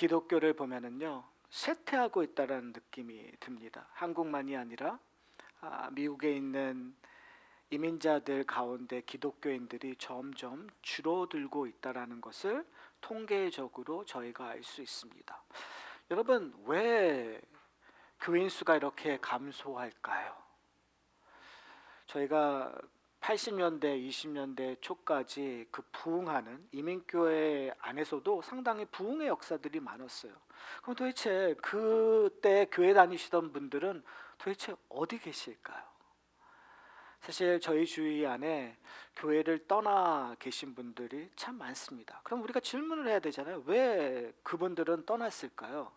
기독교를 보면은요, 쇠퇴하고 있다라는 느낌이 듭니다. 한국만이 아니라 미국에 있는 이민자들 가운데 기독교인들이 점점 줄어들고 있다라는 것을 통계적으로 저희가 알 수 있습니다. 여러분, 왜 교인 수가 이렇게 감소할까요? 저희가 80년대, 20년대 초까지 그 부흥하는 이민교회 안에서도 상당히 부흥의 역사들이 많았어요. 그럼 도대체 그때 교회 다니시던 분들은 도대체 어디 계실까요? 사실 저희 주위 안에 교회를 떠나 계신 분들이 참 많습니다. 그럼 우리가 질문을 해야 되잖아요. 왜 그분들은 떠났을까요?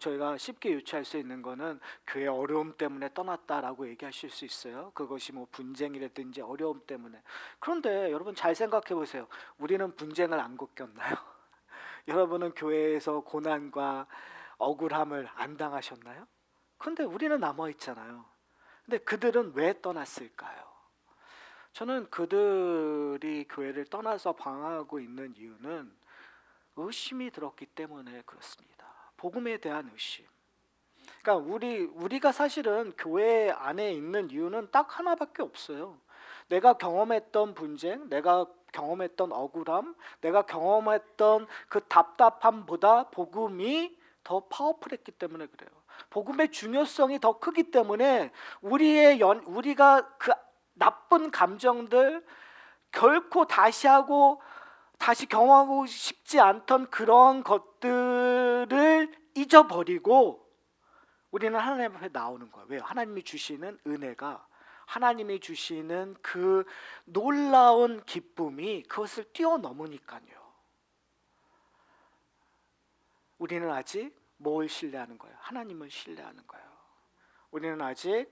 저희가 쉽게 유추할 수 있는 거는 교회 어려움 때문에 떠났다라고 얘기하실 수 있어요. 그것이 분쟁이라든지 어려움 때문에. 그런데 여러분 잘 생각해 보세요. 우리는 분쟁을 안 겪었나요? 여러분은 교회에서 고난과 억울함을 안 당하셨나요? 그런데 우리는 남아 있잖아요. 근데 그들은 왜 떠났을까요? 저는 그들이 교회를 떠나서 방황하고 있는 이유는 의심이 들었기 때문에 그렇습니다. 복음에 대한 의심. 그러니까 우리가 사실은 교회 안에 있는 이유는 딱 하나밖에 없어요. 내가 경험했던 분쟁, 내가 경험했던 억울함, 내가 경험했던 그 답답함보다 복음이 더 파워풀했기 때문에 그래요. 복음의 중요성이 더 크기 때문에 우리가 그 나쁜 감정들 결코 다시 경험하고 싶지 않던 그런 것들을 잊어버리고 우리는 하나님 앞에 나오는 거예요. 왜요? 하나님이 주시는 은혜가, 하나님이 주시는 그 놀라운 기쁨이 그것을 뛰어넘으니까요. 우리는 아직 뭘 신뢰하는 거예요? 하나님을 신뢰하는 거예요. 우리는 아직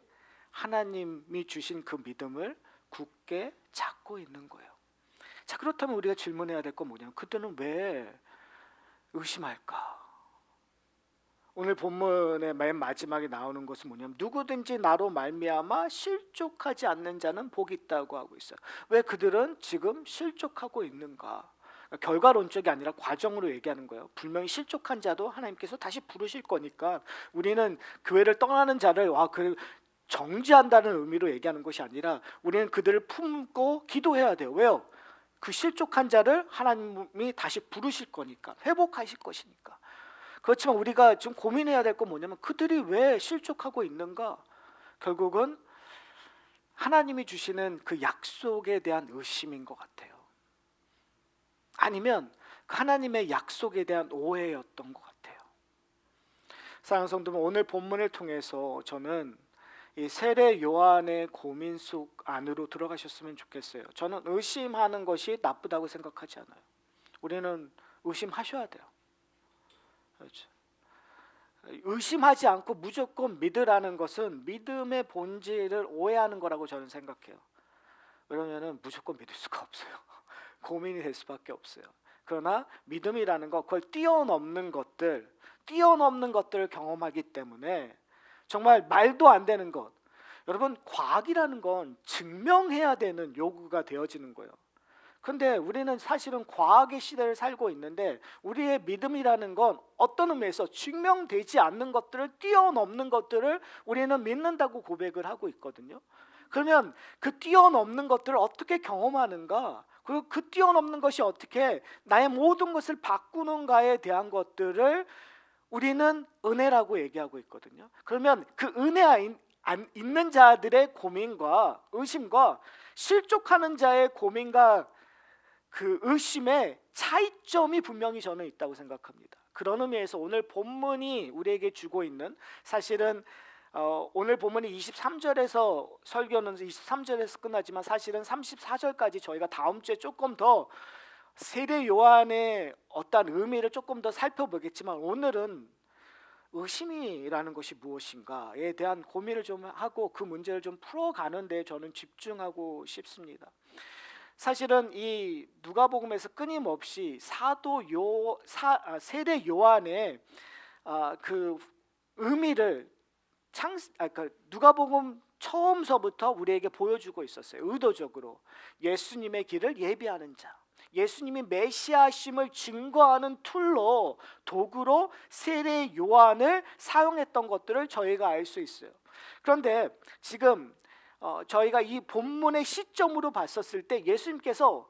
하나님이 주신 그 믿음을 굳게 잡고 있는 거예요. 자, 그렇다면 우리가 질문해야 될 건 뭐냐면 그들은 왜 의심할까? 오늘 본문의 맨 마지막에 나오는 것은 뭐냐면 누구든지 나로 말미암아 실족하지 않는 자는 복이 있다고 하고 있어요. 왜 그들은 지금 실족하고 있는가? 결과론적이 아니라 과정으로 얘기하는 거예요. 분명히 실족한 자도 하나님께서 다시 부르실 거니까 우리는 교회를 떠나는 자를 정지한다는 의미로 얘기하는 것이 아니라 우리는 그들을 품고 기도해야 돼요. 왜요? 그 실족한 자를 하나님이 다시 부르실 거니까, 회복하실 것이니까. 그렇지만 우리가 지금 고민해야 될 건 뭐냐면 그들이 왜 실족하고 있는가? 결국은 하나님이 주시는 그 약속에 대한 의심인 것 같아요. 아니면 그 하나님의 약속에 대한 오해였던 것 같아요. 사랑하는 성도분, 오늘 본문을 통해서 저는 이 세례 요한의 고민 속 안으로 들어가셨으면 좋겠어요. 저는 의심하는 것이 나쁘다고 생각하지 않아요. 우리는 의심하셔야 돼요. 그렇죠? 의심하지 않고 무조건 믿으라는 것은 믿음의 본질을 오해하는 거라고 저는 생각해요. 왜냐하면 무조건 믿을 수가 없어요. 고민이 될 수밖에 없어요. 그러나 믿음이라는 것, 그걸 뛰어넘는 것들을 경험하기 때문에 정말 말도 안 되는 것. 여러분, 과학이라는 건 증명해야 되는 요구가 되어지는 거예요. 그런데 우리는 사실은 과학의 시대를 살고 있는데 우리의 믿음이라는 건 어떤 의미에서 증명되지 않는 것들을 뛰어넘는 것들을 우리는 믿는다고 고백을 하고 있거든요. 그러면 그 뛰어넘는 것들을 어떻게 경험하는가? 그리고 그 뛰어넘는 것이 어떻게 나의 모든 것을 바꾸는가에 대한 것들을 우리는 은혜라고 얘기하고 있거든요. 그러면 그 은혜 있는 자들의 고민과 의심과 실족하는 자의 고민과 그 의심의 차이점이 분명히 저는 있다고 생각합니다. 그런 의미에서 오늘 본문이 우리에게 주고 있는, 사실은 오늘 본문이 23절에서 설교는 23절에서 끝나지만 사실은 34절까지 저희가 다음 주에 조금 더 세례 요한의 어떤 의미를 조금 더 살펴보겠지만 오늘은 의심이라는 것이 무엇인가에 대한 고민을 좀 하고 그 문제를 좀 풀어가는 데 저는 집중하고 싶습니다. 사실은 이 누가복음에서 끊임없이 세례 요한의 그 의미를 누가복음 처음서부터 우리에게 보여주고 있었어요. 의도적으로 예수님의 길을 예비하는 자, 예수님이 메시아심을 증거하는 툴로, 도구로 세례 요한을 사용했던 것들을 저희가 알 수 있어요. 그런데 지금 저희가 이 본문의 시점으로 봤었을 때 예수님께서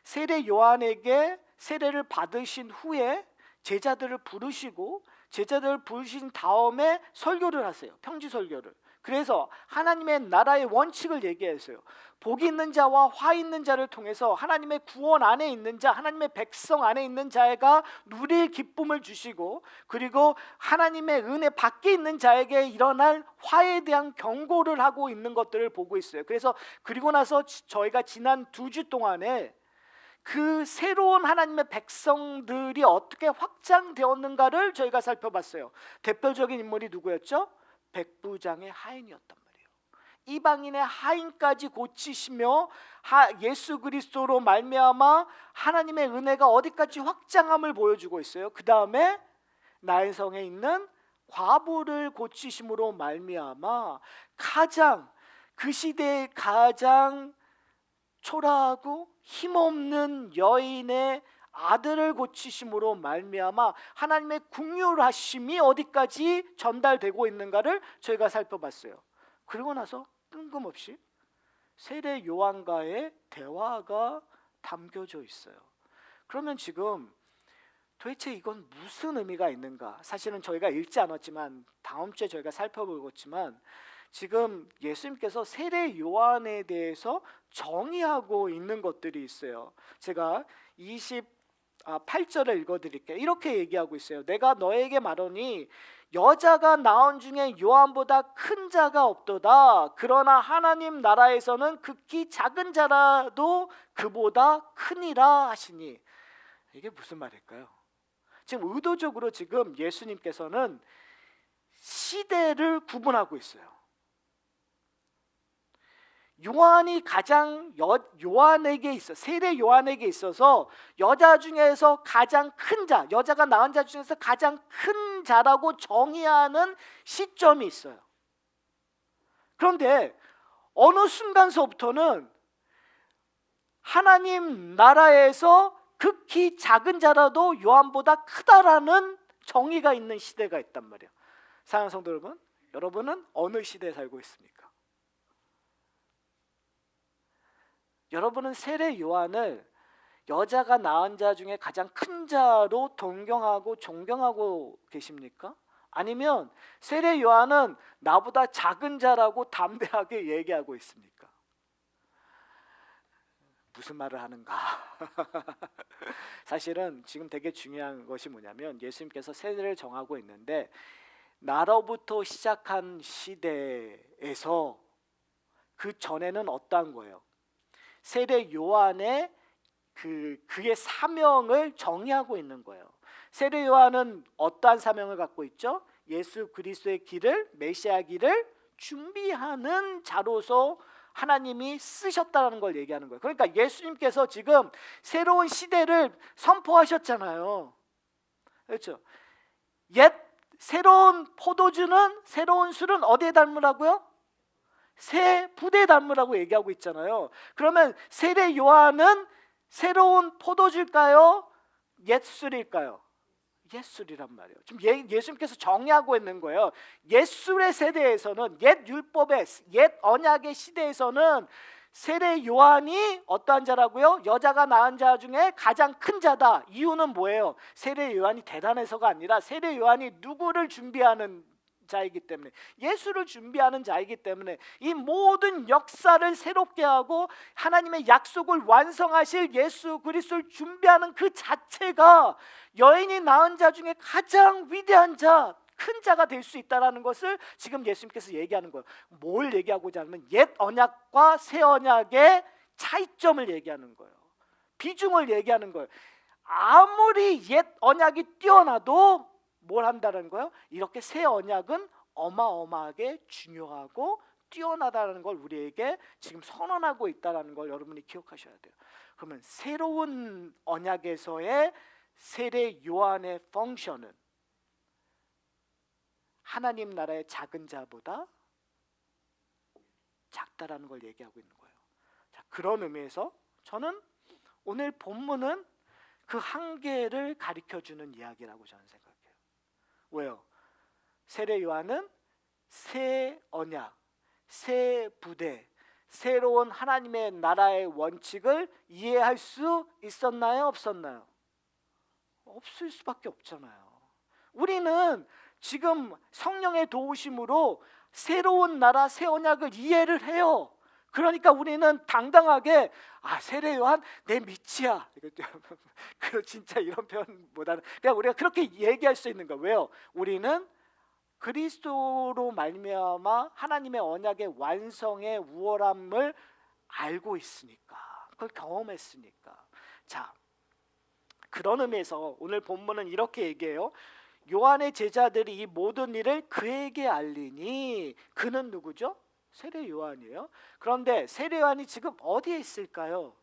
세례 요한에게 세례를 받으신 후에 제자들을 부르시고, 제자들을 부르신 다음에 설교를 하세요. 평지 설교를. 그래서 하나님의 나라의 원칙을 얘기했어요. 복 있는 자와 화 있는 자를 통해서 하나님의 구원 안에 있는 자, 하나님의 백성 안에 있는 자가 누릴 기쁨을 주시고, 그리고 하나님의 은혜 밖에 있는 자에게 일어날 화에 대한 경고를 하고 있는 것들을 보고 있어요. 그래서 그리고 나서 저희가 지난 2주 동안에 그 새로운 하나님의 백성들이 어떻게 확장되었는가를 저희가 살펴봤어요. 대표적인 인물이 누구였죠? 백부장의 하인이었단 말이에요. 이방인의 하인까지 고치시며 예수 그리스도로 말미암아 하나님의 은혜가 어디까지 확장함을 보여주고 있어요. 그 다음에 나인성에 있는 과부를 고치심으로 말미암아 그 시대의 가장 초라하고 힘없는 여인의 아들을 고치심으로 말미암아 하나님의 긍휼하심이 어디까지 전달되고 있는가를 저희가 살펴봤어요. 그리고 나서 뜬금없이 세례 요한과의 대화가 담겨져 있어요. 그러면 지금 도대체 이건 무슨 의미가 있는가? 사실은 저희가 읽지 않았지만 다음 주에 저희가 살펴보겠지만, 지금 예수님께서 세례 요한에 대해서 정의하고 있는 것들이 있어요. 제가 28절을 읽어드릴게요. 이렇게 얘기하고 있어요. 내가 너에게 말하니 여자가 낳은 중에 요한보다 큰 자가 없도다. 그러나 하나님 나라에서는 극히 작은 자라도 그보다 크니라 하시니. 이게 무슨 말일까요? 지금 의도적으로 지금 예수님께서는 시대를 구분하고 있어요. 요한에게 있어, 세례 요한에게 있어서 여자 중에서 가장 큰 자, 여자가 낳은 자 중에서 가장 큰 자라고 정의하는 시점이 있어요. 그런데 어느 순간서부터는 하나님 나라에서 극히 작은 자라도 요한보다 크다라는 정의가 있는 시대가 있단 말이에요. 사랑하는 성도 여러분, 여러분은 어느 시대에 살고 있습니까? 여러분은 세례 요한을 여자가 낳은 자 중에 가장 큰 자로 동경하고 존경하고 계십니까? 아니면 세례 요한은 나보다 작은 자라고 담대하게 얘기하고 있습니까? 무슨 말을 하는가? 사실은 지금 되게 중요한 것이 뭐냐면, 예수님께서 세례를 정하고 있는데 나로부터 시작한 시대에서 그 전에는 어떠한 거예요? 세례 요한의 그의 사명을 정의하고 있는 거예요. 세례 요한은 어떠한 사명을 갖고 있죠? 예수 그리스도의 길을, 메시아 길을 준비하는 자로서 하나님이 쓰셨다는 걸 얘기하는 거예요. 그러니까 예수님께서 지금 새로운 시대를 선포하셨잖아요. 그렇죠? 새로운 포도주는, 새로운 술은 어디에 닮으라고요? 새 붓에 닮으라고 얘기하고 있잖아요. 그러면 세례 요한은 새로운 포도주일까요? 옛술일까요? 옛술이란 말이에요. 지금 예수님께서 정의하고 있는 거예요. 옛술의 세대에서는, 옛 율법의, 옛 언약의 시대에서는 세례 요한이 어떠한 자라고요? 여자가 낳은 자 중에 가장 큰 자다. 이유는 뭐예요? 세례 요한이 대단해서가 아니라 세례 요한이 누구를 준비하는 자이기 때문에, 예수를 준비하는 자이기 때문에, 이 모든 역사를 새롭게 하고 하나님의 약속을 완성하실 예수 그리스도를 준비하는 그 자체가 여인이 낳은 자 중에 가장 위대한 자, 큰 자가 될 수 있다는 것을 지금 예수님께서 얘기하는 거예요. 뭘 얘기하고자 하면 옛 언약과 새 언약의 차이점을 얘기하는 거예요. 비중을 얘기하는 거예요. 아무리 옛 언약이 뛰어나도 뭘 한다는 거예요? 이렇게 새 언약은 어마어마하게 중요하고 뛰어나다는 걸 우리에게 지금 선언하고 있다는 걸 여러분이 기억하셔야 돼요. 그러면 새로운 언약에서의 세례 요한의 펑션은 하나님 나라의 작은 자보다 작다라는 걸 얘기하고 있는 거예요. 자, 그런 의미에서 저는 오늘 본문은 그 한계를 가리켜주는 이야기라고 저는 생각해요. 왜요? 세례 요한은 새 언약, 새 부대, 새로운 하나님의 나라의 원칙을 이해할 수 있었나요? 없었나요? 없을 수밖에 없잖아요. 우리는 지금 성령의 도우심으로 새로운 나라, 새 언약을 이해를 해요. 그러니까 우리는 당당하게 세례 요한 내 밑이야. 그 진짜 이런 표현보다는 그냥 우리가 그렇게 얘기할 수 있는 거예요. 왜요? 우리는 그리스도로 말미암아 하나님의 언약의 완성의 우월함을 알고 있으니까, 그걸 경험했으니까. 자, 그런 의미에서 오늘 본문은 이렇게 얘기해요. 요한의 제자들이 이 모든 일을 그에게 알리니, 그는 누구죠? 세례 요한이에요. 그런데 세례 요한이 지금 어디에 있을까요?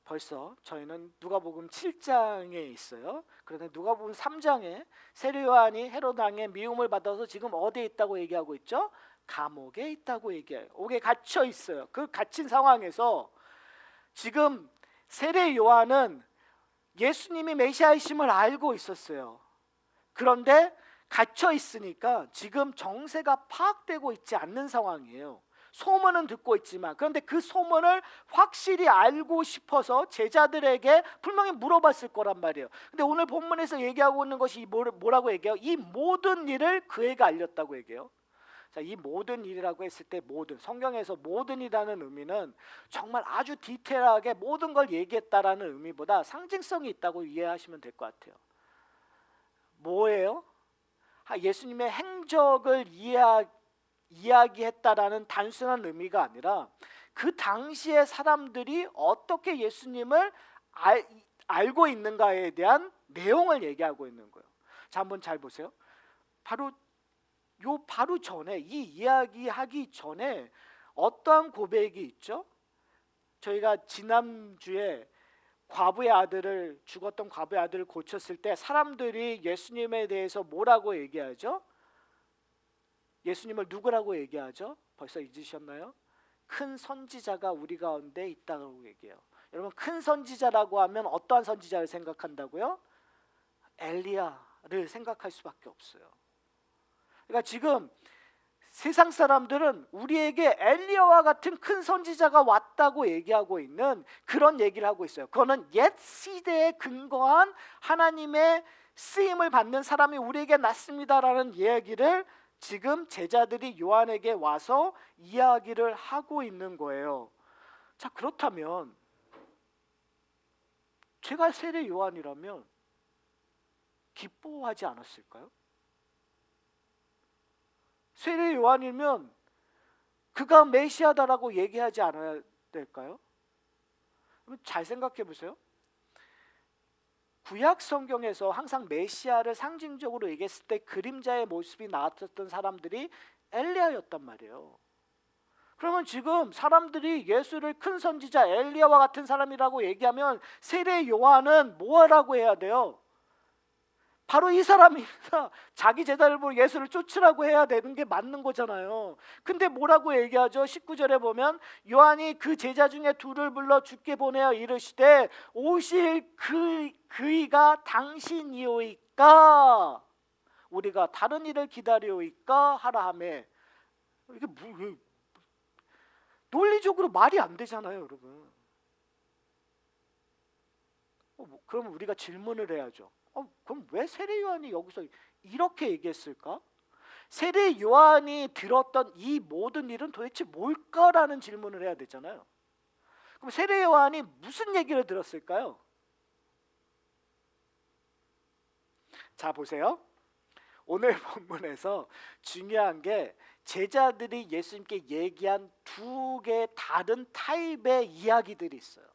벌써 저희는 누가복음 7장에 있어요. 그런데 누가복음 3장에 세례 요한이 헤롯 왕의 미움을 받아서 지금 어디에 있다고 얘기하고 있죠? 감옥에 있다고 얘기해요. 옥에 갇혀 있어요. 그 갇힌 상황에서 지금 세례 요한은 예수님이 메시아이심을 알고 있었어요. 그런데 갇혀 있으니까 지금 정세가 파악되고 있지 않는 상황이에요. 소문은 듣고 있지만, 그런데 그 소문을 확실히 알고 싶어서 제자들에게 분명히 물어봤을 거란 말이에요. 근데 오늘 본문에서 얘기하고 있는 것이 뭐라고 얘기해요? 이 모든 일을 그에게 알렸다고 얘기해요. 자, 이 모든 일이라고 했을 때 모든, 성경에서 모든이라는 의미는 정말 아주 디테일하게 모든 걸 얘기했다라는 의미보다 상징성이 있다고 이해하시면 될 것 같아요. 뭐예요? 예수님의 행적을 이야기했다라는 단순한 의미가 아니라 그 당시의 사람들이 어떻게 예수님을 알고 있는가에 대한 내용을 얘기하고 있는 거예요. 자, 한번 잘 보세요. 바로 전에, 이 이야기하기 전에 어떠한 고백이 있죠? 저희가 지난주에 죽었던 과부의 아들을 고쳤을 때 사람들이 예수님에 대해서 뭐라고 얘기하죠? 예수님을 누구라고 얘기하죠? 벌써 잊으셨나요? 큰 선지자가 우리 가운데 있다고 얘기해요. 여러분, 큰 선지자라고 하면 어떠한 선지자를 생각한다고요? 엘리야를 생각할 수밖에 없어요. 그러니까 지금 세상 사람들은 우리에게 엘리야와 같은 큰 선지자가 왔다고 얘기하고 있는 그런 얘기를 하고 있어요. 그거는 옛 시대에 근거한 하나님의 쓰임을 받는 사람이 우리에게 났습니다라는 이야기를 지금 제자들이 요한에게 와서 이야기를 하고 있는 거예요. 자, 그렇다면 제가 세례 요한이라면 기뻐하지 않았을까요? 세례 요한이면 그가 메시아다라고 얘기하지 않아야 될까요? 잘 생각해 보세요. 구약 성경에서 항상 메시아를 상징적으로 얘기했을 때 그림자의 모습이 나왔던 사람들이 엘리야였단 말이에요. 그러면 지금 사람들이 예수를 큰 선지자 엘리야와 같은 사람이라고 얘기하면 세례 요한은 뭐라고 해야 돼요? 바로 이 사람입니다. 자기 제자를 보고 예수를 쫓으라고 해야 되는 게 맞는 거잖아요. 근데 뭐라고 얘기하죠? 19절에 보면 요한이 그 제자 중에 둘을 불러 주께 보내어 이르시되 오실 그이가 당신이오이까 우리가 다른 일을 기다려오이까 하라 하매. 이게 논리적으로 말이 안 되잖아요, 여러분. 그러면 우리가 질문을 해야죠. 그럼 왜 세례 요한이 여기서 이렇게 얘기했을까? 세례 요한이 들었던 이 모든 일은 도대체 뭘까라는 질문을 해야 되잖아요. 그럼 세례 요한이 무슨 얘기를 들었을까요? 자, 보세요. 오늘 본문에서 중요한 게 제자들이 예수님께 얘기한 두 개의 다른 타입의 이야기들이 있어요.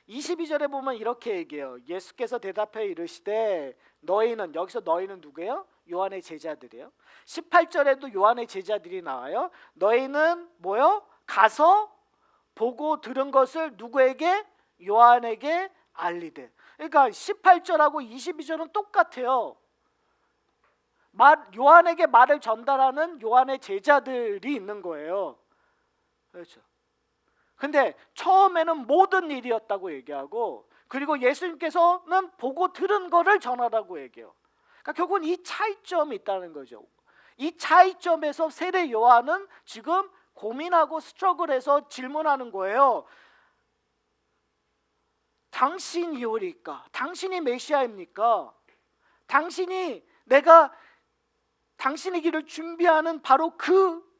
22절에 보면 이렇게 얘기해요. 예수께서 대답해 이르시되 너희는, 여기서 너희는 누구예요? 요한의 제자들이에요. 18절에도 요한의 제자들이 나와요. 너희는 뭐요? 가서 보고 들은 것을 누구에게? 요한에게 알리되. 그러니까 18절하고 22절은 똑같아요. 요한에게 말을 전달하는 요한의 제자들이 있는 거예요. 그렇죠. 근데 처음에는 모든 일이었다고 얘기하고, 그리고 예수님께서는 보고 들은 거를 전하라고 얘기해요. 그러니까 결국은 이 차이점이 있다는 거죠. 이 차이점에서 세례 요한은 지금 고민하고 스트러글해서 질문하는 거예요. 당신이오리까? 당신이 메시아입니까? 당신이 내가 당신의 길을 준비하는 바로 그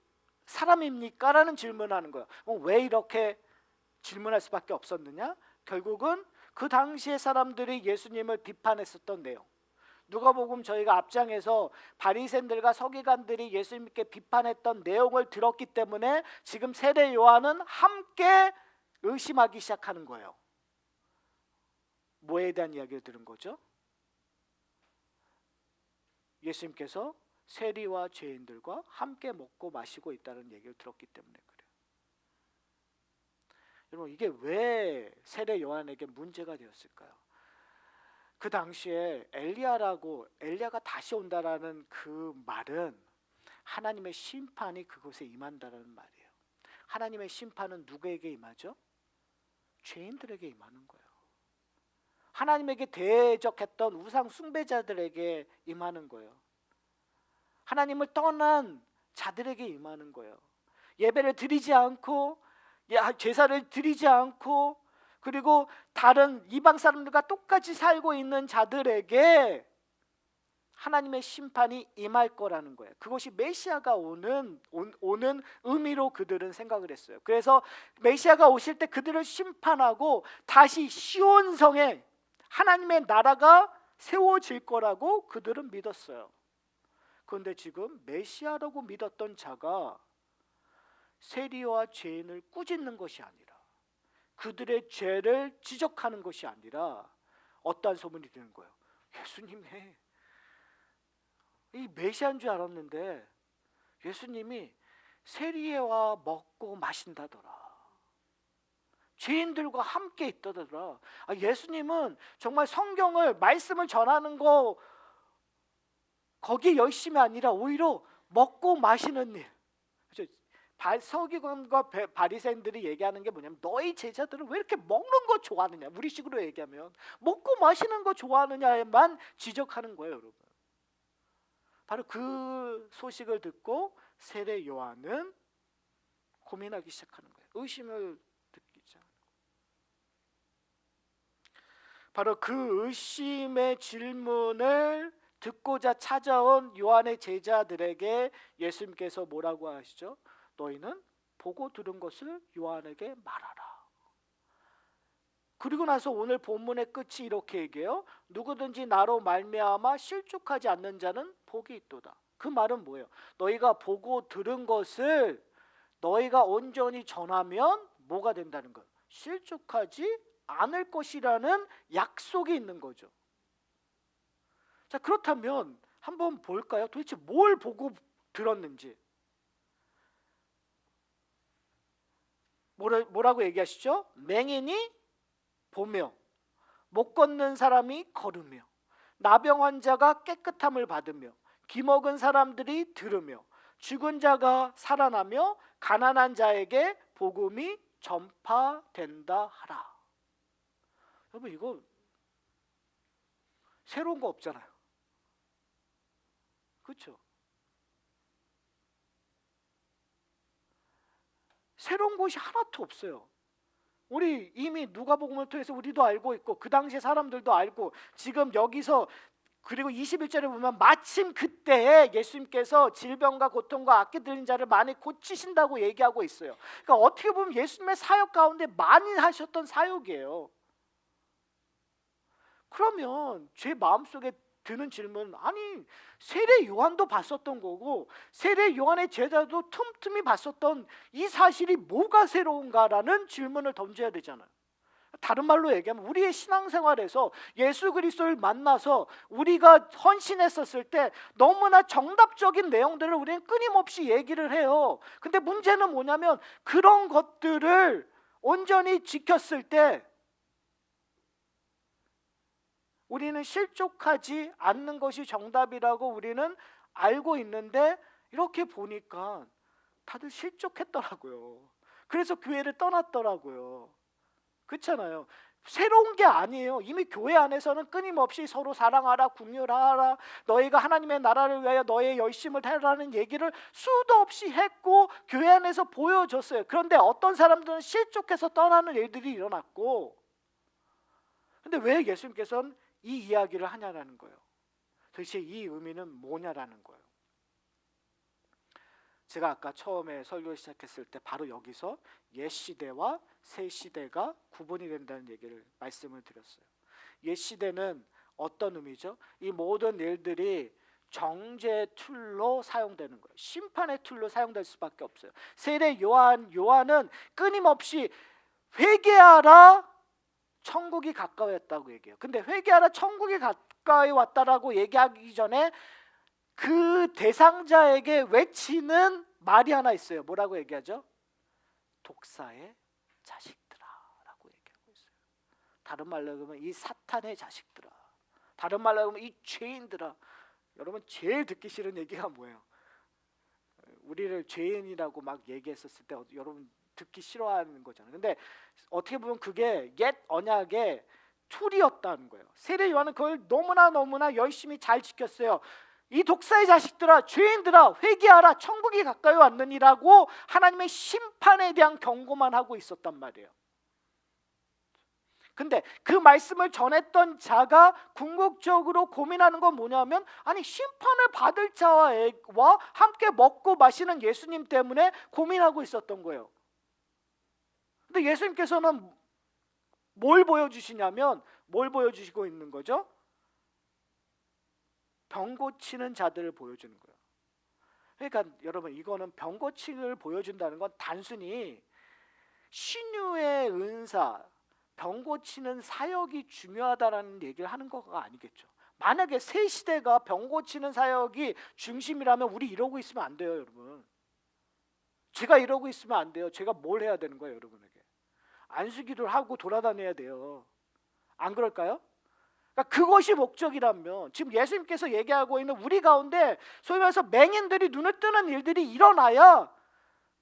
사람입니까? 라는 질문을 하는 거예요. 왜 이렇게 질문할 수밖에 없었느냐? 결국은 그 당시의 사람들이 예수님을 비판했었던 내용, 누가복음 저희가 앞장에서 바리새인들과 서기관들이 예수님께 비판했던 내용을 들었기 때문에 지금 세례 요한은 함께 의심하기 시작하는 거예요. 뭐에 대한 이야기를 들은 거죠? 예수님께서 세리와 죄인들과 함께 먹고 마시고 있다는 얘기를 들었기 때문에 그래요. 여러분, 이게 왜 세례 요한에게 문제가 되었을까요? 그 당시에 엘리야가 다시 온다라는 그 말은 하나님의 심판이 그곳에 임한다라는 말이에요. 하나님의 심판은 누구에게 임하죠? 죄인들에게 임하는 거예요. 하나님에게 대적했던 우상 숭배자들에게 임하는 거예요. 하나님을 떠난 자들에게 임하는 거예요. 예배를 드리지 않고 제사를 드리지 않고 그리고 다른 이방 사람들과 똑같이 살고 있는 자들에게 하나님의 심판이 임할 거라는 거예요. 그것이 메시아가 오는 의미로 그들은 생각을 했어요. 그래서 메시아가 오실 때 그들을 심판하고 다시 시온성에 하나님의 나라가 세워질 거라고 그들은 믿었어요. 그런데 지금 메시아라고 믿었던 자가 세리와 죄인을 꾸짖는 것이 아니라, 그들의 죄를 지적하는 것이 아니라 어떠한 소문이 드는 거예요. 예수님이 이 메시아인 줄 알았는데 예수님이 세리와 먹고 마신다더라. 죄인들과 함께 있다더라. 예수님은 정말 성경을 말씀을 전하는 거 거기에 열심이 아니라 오히려 먹고 마시는 일. 서기관과 바리새인들이 얘기하는 게 뭐냐면, 너희 제자들은 왜 이렇게 먹는 거 좋아하느냐, 우리식으로 얘기하면 먹고 마시는 거 좋아하느냐에만 지적하는 거예요. 여러분, 바로 그 소식을 듣고 세례 요한은 고민하기 시작하는 거예요. 의심을 듣기 시작하는 거예요. 바로 그 의심의 질문을 듣고자 찾아온 요한의 제자들에게 예수님께서 뭐라고 하시죠? 너희는 보고 들은 것을 요한에게 말하라. 그리고 나서 오늘 본문의 끝이 이렇게 얘기해요. 누구든지 나로 말미암아 실족하지 않는 자는 복이 있도다. 그 말은 뭐예요? 너희가 보고 들은 것을 너희가 온전히 전하면 뭐가 된다는 거예요? 실족하지 않을 것이라는 약속이 있는 거죠. 자, 그렇다면 한번 볼까요? 도대체 뭘 보고 들었는지. 뭐라고 얘기하시죠? 맹인이 보며, 못 걷는 사람이 걸으며, 나병 환자가 깨끗함을 받으며, 기먹은 사람들이 들으며, 죽은 자가 살아나며, 가난한 자에게 복음이 전파된다 하라. 여러분, 이거 새로운 거 없잖아요. 그렇죠? 새로운 것이 하나도 없어요. 우리 이미 누가복음을 통해서 우리도 알고 있고 그 당시 사람들도 알고, 지금 여기서 그리고 21절에 보면 마침 그때에 예수님께서 질병과 고통과 악기 들린 자를 많이 고치신다고 얘기하고 있어요. 그러니까 어떻게 보면 예수님의 사역 가운데 많이 하셨던 사역이에요. 그러면 제 마음속에 드는 질문은, 아니 세례 요한도 봤었던 거고 세례 요한의 제자도 틈틈이 봤었던 이 사실이 뭐가 새로운가라는 질문을 던져야 되잖아요. 다른 말로 얘기하면 우리의 신앙생활에서 예수 그리스도를 만나서 우리가 헌신했었을 때 너무나 정답적인 내용들을 우리는 끊임없이 얘기를 해요. 근데 문제는 뭐냐면 그런 것들을 온전히 지켰을 때 우리는 실족하지 않는 것이 정답이라고 우리는 알고 있는데, 이렇게 보니까 다들 실족했더라고요. 그래서 교회를 떠났더라고요. 그렇잖아요. 새로운 게 아니에요. 이미 교회 안에서는 끊임없이 서로 사랑하라, 긍휼하라, 너희가 하나님의 나라를 위하여 너의 열심을 다하라는 얘기를 수도 없이 했고 교회 안에서 보여줬어요. 그런데 어떤 사람들은 실족해서 떠나는 일들이 일어났고, 근데 왜 예수님께서는 이 이야기를 하냐라는 거예요. 도대체 이 의미는 뭐냐라는 거예요. 제가 아까 처음에 설교를 시작했을 때 바로 여기서 옛 시대와 새 시대가 구분이 된다는 얘기를 말씀을 드렸어요. 옛 시대는 어떤 의미죠? 이 모든 일들이 정죄의 툴로 사용되는 거예요. 심판의 툴로 사용될 수밖에 없어요. 세례 요한은 끊임없이 회개하라, 천국이 가까웠다고 얘기해요. 근데 회개하라, 천국이 가까이 왔다라고 얘기하기 전에 그 대상자에게 외치는 말이 하나 있어요. 뭐라고 얘기하죠? 독사의 자식들아 라고 얘기하고 있어요. 다른 말로 하면 이 사탄의 자식들아, 다른 말로 하면 이 죄인들아. 여러분 제일 듣기 싫은 얘기가 뭐예요? 우리를 죄인이라고 막 얘기했었을 때 여러분 듣기 싫어하는 거잖아요. 근데 어떻게 보면 그게 옛 언약의 툴이었다는 거예요. 세례 요한은 그걸 너무나 열심히 잘 지켰어요. 이 독사의 자식들아, 죄인들아, 회개하라, 천국이 가까이 왔느니라고 하나님의 심판에 대한 경고만 하고 있었단 말이에요. 근데 그 말씀을 전했던 자가 궁극적으로 고민하는 건 뭐냐면, 아니 심판을 받을 자와 함께 먹고 마시는 예수님 때문에 고민하고 있었던 거예요. 근데 예수님께서는 뭘 보여주시냐면, 뭘 보여주시고 있는 거죠? 병 고치는 자들을 보여주는 거예요. 그러니까 여러분, 이거는 병 고침을 보여준다는 건 단순히 신유의 은사, 병 고치는 사역이 중요하다라는 얘기를 하는 거가 아니겠죠. 만약에 새 시대가 병 고치는 사역이 중심이라면 우리 이러고 있으면 안 돼요, 여러분. 제가 이러고 있으면 안 돼요. 제가 뭘 해야 되는 거예요, 여러분에게? 안수기도를 하고 돌아다녀야 돼요. 안 그럴까요? 그러니까 그것이 목적이라면, 지금 예수님께서 얘기하고 있는 우리 가운데 소위 말해서 맹인들이 눈을 뜨는 일들이 일어나야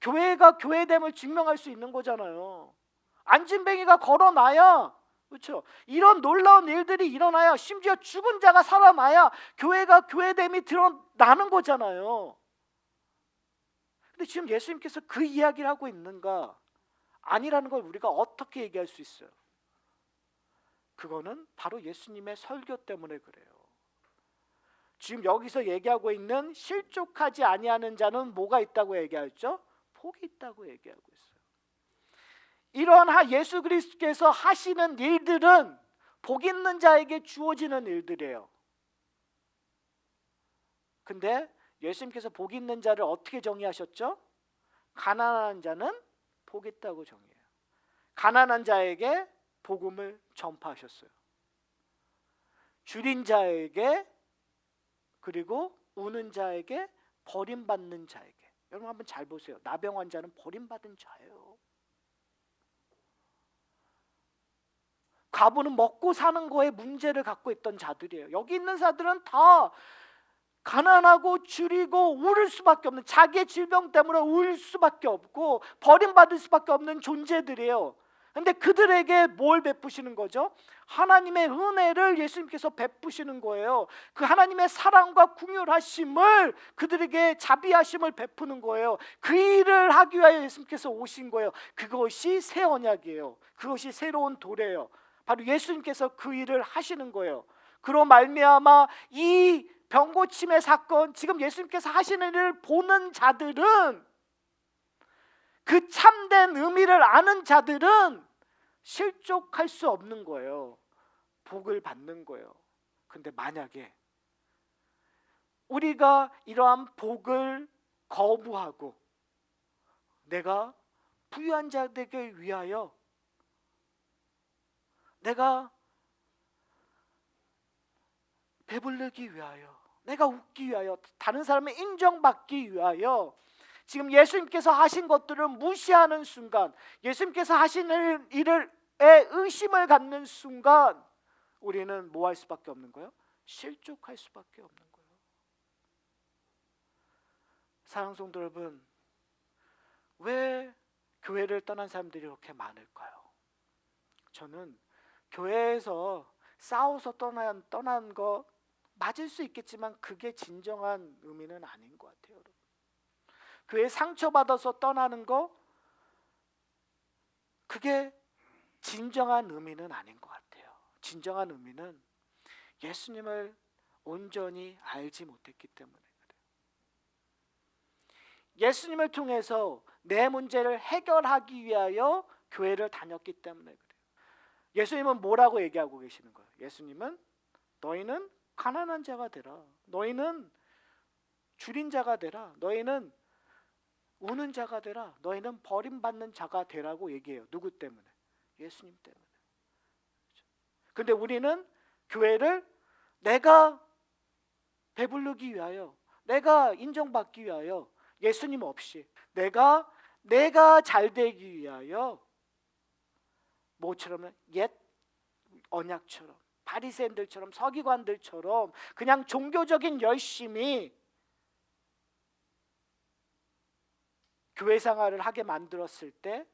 교회가 교회됨을 증명할 수 있는 거잖아요. 안진뱅이가 걸어나야, 그렇죠? 이런 놀라운 일들이 일어나야, 심지어 죽은 자가 살아나야 교회가 교회됨이 드러나는 거잖아요. 근데 지금 예수님께서 그 이야기를 하고 있는가? 아니라는 걸 우리가 어떻게 얘기할 수 있어요? 그거는 바로 예수님의 설교 때문에 그래요. 지금 여기서 얘기하고 있는 실족하지 아니하는 자는 뭐가 있다고 얘기하죠? 복이 있다고 얘기하고 있어요. 이러한 예수 그리스도께서 하시는 일들은 복 있는 자에게 주어지는 일들이에요. 근데 예수님께서 복 있는 자를 어떻게 정의하셨죠? 가난한 자는 복 있다고 정의해요. 가난한 자에게 복음을 전파하셨어요. 줄인 자에게, 그리고 우는 자에게, 버림받는 자에게. 여러분 한번 잘 보세요. 나병 환자는 버림받은 자예요. 과부는 먹고 사는 거에 문제를 갖고 있던 자들이에요. 여기 있는 자들은 다 가난하고 줄이고 울을 수밖에 없는, 자기의 질병 때문에 울 수밖에 없고 버림받을 수밖에 없는 존재들이에요. 근데 그들에게 뭘 베푸시는 거죠? 하나님의 은혜를 예수님께서 베푸시는 거예요. 그 하나님의 사랑과 긍휼하심을, 그들에게 자비하심을 베푸는 거예요. 그 일을 하기 위하여 예수님께서 오신 거예요. 그것이 새 언약이에요. 그것이 새로운 도래예요. 바로 예수님께서 그 일을 하시는 거예요. 그로 말미암아 이 병고침의 사건, 지금 예수님께서 하시는 일을 보는 자들은, 그 참된 의미를 아는 자들은 실족할 수 없는 거예요. 복을 받는 거예요. 근데 만약에 우리가 이러한 복을 거부하고 내가 부유한 자들에게 위하여, 내가 배부르기 위하여, 내가 웃기 위하여, 다른 사람의 인정받기 위하여 지금 예수님께서 하신 것들을 무시하는 순간, 예수님께서 하시는 일에 의심을 갖는 순간, 우리는 뭐 할 수밖에 없는 거예요? 실족할 수밖에 없는 거예요. 사랑하는 성도 여러분, 왜 교회를 떠난 사람들이 이렇게 많을까요? 저는 교회에서 싸워서 떠난 거 맞을 수 있겠지만 그게 진정한 의미는 아닌 것 같아요. 여러분. 교회 상처받아서 떠나는 거 그게 진정한 의미는 아닌 것 같아요. 진정한 의미는 예수님을 온전히 알지 못했기 때문에 그래요. 예수님을 통해서 내 문제를 해결하기 위하여 교회를 다녔기 때문에 그래요. 예수님은 뭐라고 얘기하고 계시는 거예요? 예수님은 너희는 가난한 자가 되라. 너희는 줄인 자가 되라. 너희는 우는 자가 되라. 너희는 버림받는 자가 되라고 얘기해요. 누구 때문에? 예수님 때문에. 근데 우리는 교회를 내가 배부르기 위하여, 내가 인정받기 위하여, 예수님 없이 내가 잘 되기 위하여 뭐처럼 옛 언약처럼 바리새인들처럼 서기관들처럼 그냥 종교적인 열심이 교회 생활을 하게 만들었을 때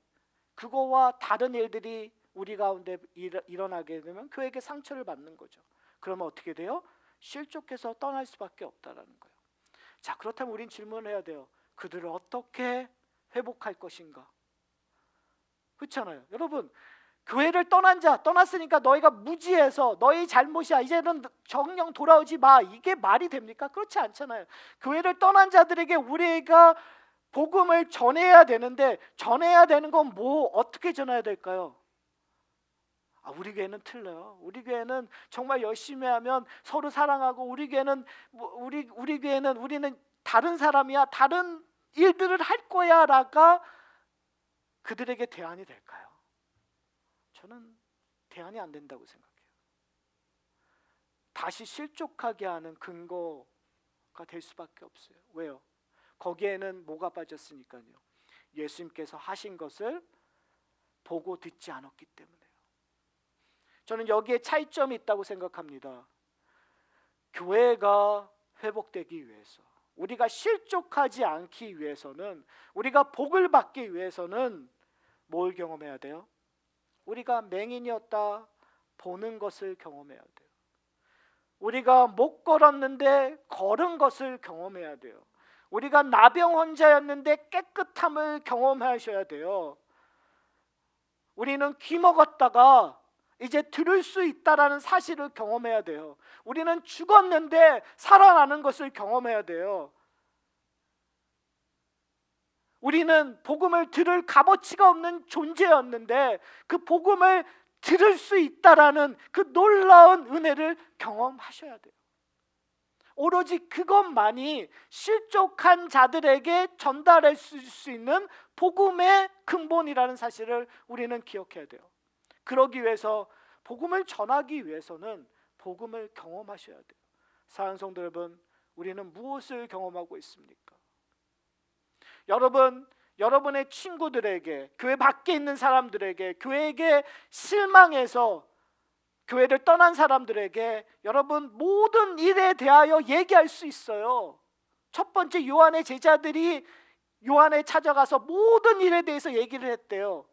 그거와 다른 일들이 우리 가운데 일어나게 되면 교회에게 상처를 받는 거죠. 그러면 어떻게 돼요? 실족해서 떠날 수밖에 없다라는 거예요. 자, 그렇다면 우린 질문을 해야 돼요. 그들을 어떻게 회복할 것인가? 그렇잖아요. 여러분, 교회를 떠났으니까 너희가 무지해서 너희 잘못이야, 이제는 정령 돌아오지 마, 이게 말이 됩니까? 그렇지 않잖아요. 교회를 떠난 자들에게 우리가 복음을 전해야 되는데, 전해야 되는 건 뭐 어떻게 전해야 될까요? 우리 교회는 틀려요. 우리 교회는 정말 열심히 하면 서로 사랑하고, 우리 교회는 우리 교회는 우리는 다른 사람이야, 다른 일들을 할 거야라가 그들에게 대안이 될까요? 저는 대안이 안 된다고 생각해요. 다시 실족하게 하는 근거가 될 수밖에 없어요. 왜요? 거기에는 뭐가 빠졌으니까요. 예수님께서 하신 것을 보고 듣지 않았기 때문에요. 저는 여기에 차이점이 있다고 생각합니다. 교회가 회복되기 위해서, 우리가 실족하지 않기 위해서는, 우리가 복을 받기 위해서는 뭘 경험해야 돼요? 우리가 맹인이었다 보는 것을 경험해야 돼요. 우리가 못 걸었는데 걸은 것을 경험해야 돼요. 우리가 나병 환자였는데 깨끗함을 경험하셔야 돼요. 우리는 귀 먹었다가 이제 들을 수 있다라는 사실을 경험해야 돼요. 우리는 죽었는데 살아나는 것을 경험해야 돼요. 우리는 복음을 들을 값어치가 없는 존재였는데 그 복음을 들을 수 있다라는 그 놀라운 은혜를 경험하셔야 돼요. 오로지 그것만이 실족한 자들에게 전달할 수 있는 복음의 근본이라는 사실을 우리는 기억해야 돼요. 그러기 위해서, 복음을 전하기 위해서는 복음을 경험하셔야 돼요. 사랑하는 성도 여러분, 우리는 무엇을 경험하고 있습니까? 여러분의 친구들에게, 교회 밖에 있는 사람들에게, 교회에게 실망해서 교회를 떠난 사람들에게 여러분 모든 일에 대하여 얘기할 수 있어요. 첫 번째, 요한의 제자들이 요한에 찾아가서 모든 일에 대해서 얘기를 했대요.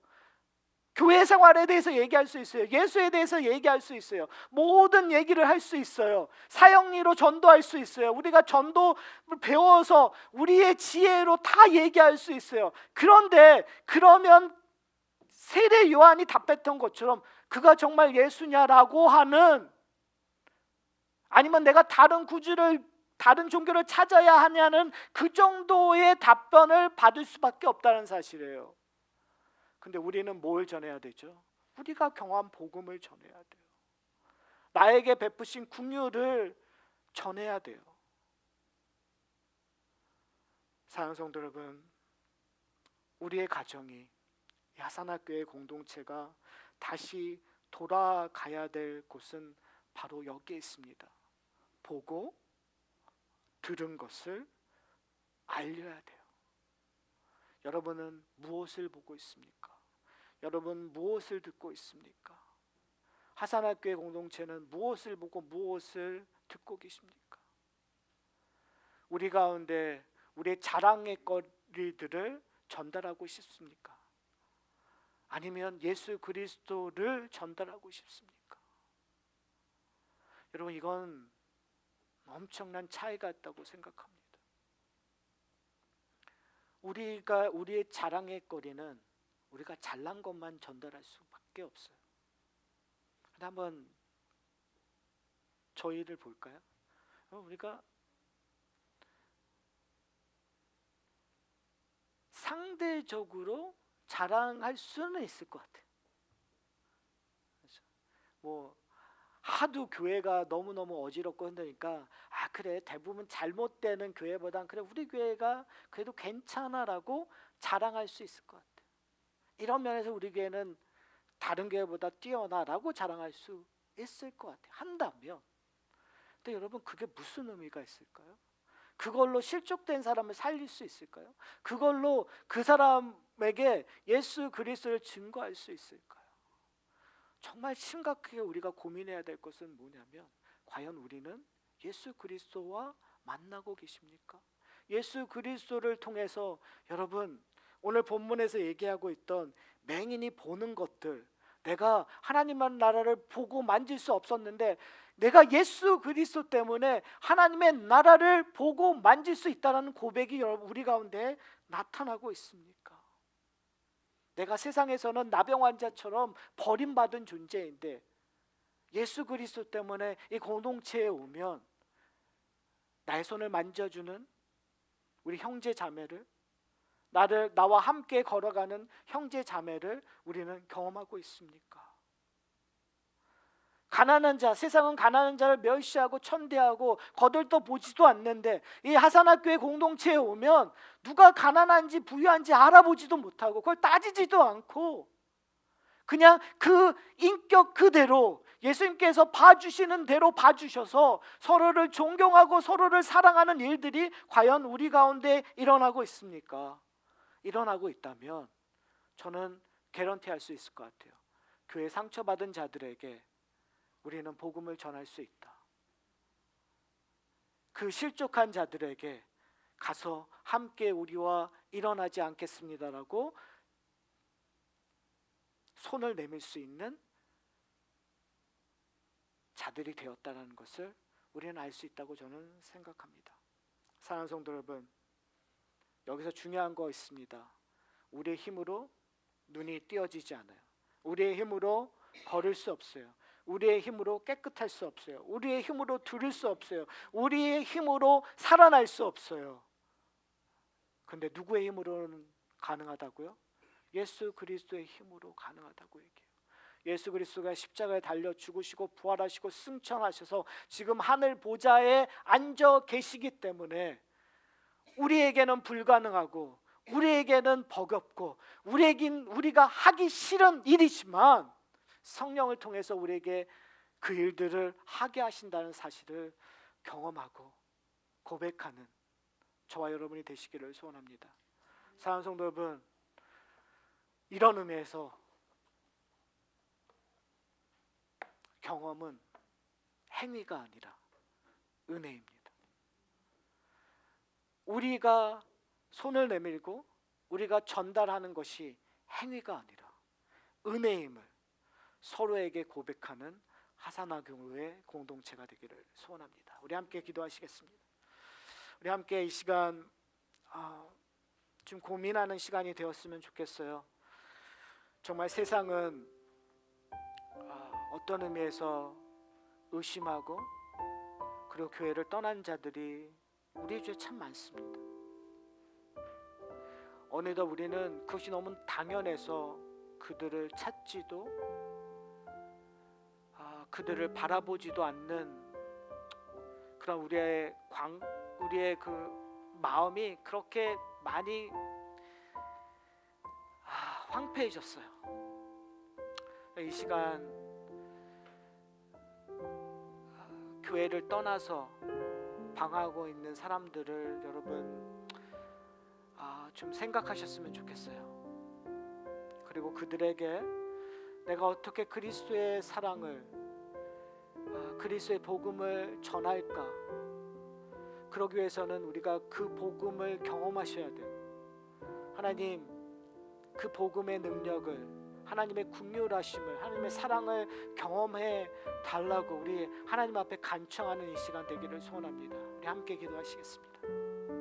교회 생활에 대해서 얘기할 수 있어요. 예수에 대해서 얘기할 수 있어요. 모든 얘기를 할 수 있어요. 사형리로 전도할 수 있어요. 우리가 전도를 배워서 우리의 지혜로 다 얘기할 수 있어요. 그런데 그러면 세례 요한이 답했던 것처럼 그가 정말 예수냐라고 하는, 아니면 내가 다른 구주를, 다른 종교를 찾아야 하냐는 그 정도의 답변을 받을 수밖에 없다는 사실이에요. 근데 우리는 뭘 전해야 되죠? 우리가 경험한 복음을 전해야 돼요. 나에게 베푸신 긍휼을 전해야 돼요. 사랑하는 성도 여러분, 우리의 가정이, 야산학교의 공동체가 다시 돌아가야 될 곳은 바로 여기에 있습니다. 보고 들은 것을 알려야 돼요. 여러분은 무엇을 보고 있습니까? 여러분 무엇을 듣고 있습니까? 하산학교의 공동체는 무엇을 보고 무엇을 듣고 계십니까? 우리 가운데 우리의 자랑의 거리들을 전달하고 싶습니까? 아니면 예수 그리스도를 전달하고 싶습니까? 여러분, 이건 엄청난 차이가 있다고 생각합니다. 우리의 자랑의 거리는 우리가 잘난 것만 전달할 수밖에 없어요. 한번 저희를 볼까요? 우리가 상대적으로 자랑할 수는 있을 것 같아요. 그렇죠? 뭐 하도 교회가 너무너무 어지럽고 흔드니까 그래, 대부분 잘못되는 교회보단 그래, 우리 교회가 그래도 괜찮아라고 자랑할 수 있을 것 같아요. 이런 면에서 우리 교회는 다른 교회보다 뛰어나라고 자랑할 수 있을 것 같아요. 한다면. 근데 여러분, 그게 무슨 의미가 있을까요? 그걸로 실족된 사람을 살릴 수 있을까요? 그걸로 그 사람에게 예수 그리스도를 증거할 수 있을까요? 정말 심각하게 우리가 고민해야 될 것은 뭐냐면, 과연 우리는 예수 그리스도와 만나고 계십니까? 예수 그리스도를 통해서 여러분, 오늘 본문에서 얘기하고 있던 맹인이 보는 것들, 내가 하나님의 나라를 보고 만질 수 없었는데 내가 예수 그리스도 때문에 하나님의 나라를 보고 만질 수 있다는 고백이 여러분 우리 가운데 나타나고 있습니까? 내가 세상에서는 나병 환자처럼 버림받은 존재인데 예수 그리스도 때문에 이 공동체에 오면 나의 손을 만져주는 우리 형제 자매를, 나와 함께 걸어가는 형제 자매를 우리는 경험하고 있습니까? 가난한 자, 세상은 가난한 자를 멸시하고 천대하고 거들떠 보지도 않는데 이 하산학교의 공동체에 오면 누가 가난한지 부유한지 알아보지도 못하고 그걸 따지지도 않고 그냥 그 인격 그대로 예수님께서 봐주시는 대로 봐주셔서 서로를 존경하고 서로를 사랑하는 일들이 과연 우리 가운데 일어나고 있습니까? 일어나고 있다면 저는 개런티할 수 있을 것 같아요. 교회 상처받은 자들에게 우리는 복음을 전할 수 있다. 그 실족한 자들에게 가서 함께 우리와 일어나지 않겠습니다라고 손을 내밀 수 있는 자들이 되었다는 것을 우리는 알 수 있다고 저는 생각합니다. 사랑하는 성도 여러분, 여기서 중요한 거 있습니다. 우리의 힘으로 눈이 띄어지지 않아요. 우리의 힘으로 걸을 수 없어요. 우리의 힘으로 깨끗할 수 없어요. 우리의 힘으로 들을 수 없어요. 우리의 힘으로 살아날 수 없어요. 근데 누구의 힘으로는 가능하다고요? 예수 그리스도의 힘으로 가능하다고 얘기해요. 예수 그리스도가 십자가에 달려 죽으시고 부활하시고 승천하셔서 지금 하늘 보좌에 앉아 계시기 때문에 우리에게는 불가능하고 우리에게는 버겁고 우리가 하기 싫은 일이지만 성령을 통해서 우리에게 그 일들을 하게 하신다는 사실을 경험하고 고백하는 저와 여러분이 되시기를 소원합니다. 사랑하는 성도 여러분, 이런 의미에서 경험은 행위가 아니라 은혜입니다. 우리가 손을 내밀고 우리가 전달하는 것이 행위가 아니라 은혜임을 서로에게 고백하는 하사나 교회의 공동체가 되기를 소원합니다. 우리 함께 기도하시겠습니다. 우리 함께 이 시간 좀 고민하는 시간이 되었으면 좋겠어요. 정말 세상은 어떤 의미에서 의심하고 그리고 교회를 떠난 자들이 우리 주에 참 많습니다. 어느덧 우리는 그것이 너무 당연해서 그들을 찾지도 그들을 바라보지도 않는 그런 우리의 그 마음이 그렇게 많이 황폐해졌어요. 이 시간 교회를 떠나서 방황하고 있는 사람들을 여러분 좀 생각하셨으면 좋겠어요. 그리고 그들에게 내가 어떻게 그리스도의 사랑을 그리스도의 복음을 전할까? 그러기 위해서는 우리가 그 복음을 경험하셔야 돼요. 하나님, 그 복음의 능력을 하나님의 긍휼하심을, 하나님의 사랑을 경험해 달라고 우리 하나님 앞에 간청하는 이 시간 되기를 소원합니다. 우리 함께 기도하시겠습니다.